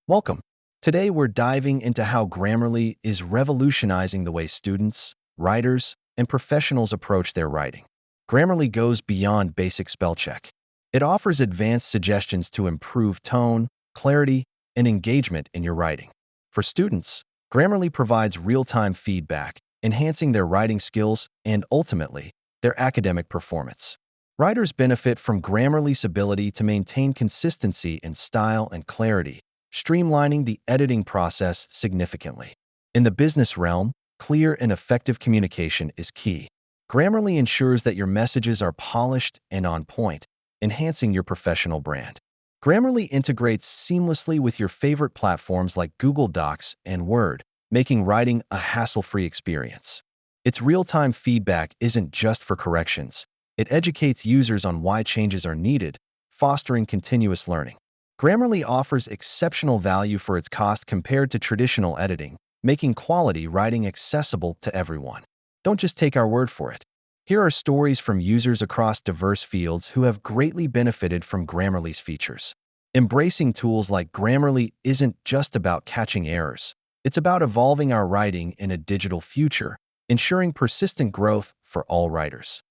Welcome. Today we're diving into how Grammarly is revolutionizing the way students, writers, and professionals approach their writing. Grammarly goes beyond basic spell check. It offers advanced suggestions to improve tone, clarity, and engagement in your writing. For students, Grammarly provides real-time feedback, enhancing their writing skills and ultimately, their academic performance. Writers benefit from Grammarly's ability to maintain consistency in style and clarity, streamlining the editing process significantly. In the business realm, clear and effective communication is key. Grammarly ensures that your messages are polished and on point, enhancing your professional brand. Grammarly integrates seamlessly with your favorite platforms like Google Docs and Word, making writing a hassle-free experience. Its real-time feedback isn't just for corrections. It educates users on why changes are needed, fostering continuous learning. Grammarly offers exceptional value for its cost compared to traditional editing, making quality writing accessible to everyone. Don't just take our word for it. Here are stories from users across diverse fields who have greatly benefited from Grammarly's features. Embracing tools like Grammarly isn't just about catching errors. It's about evolving our writing in a digital future, ensuring persistent growth for all writers.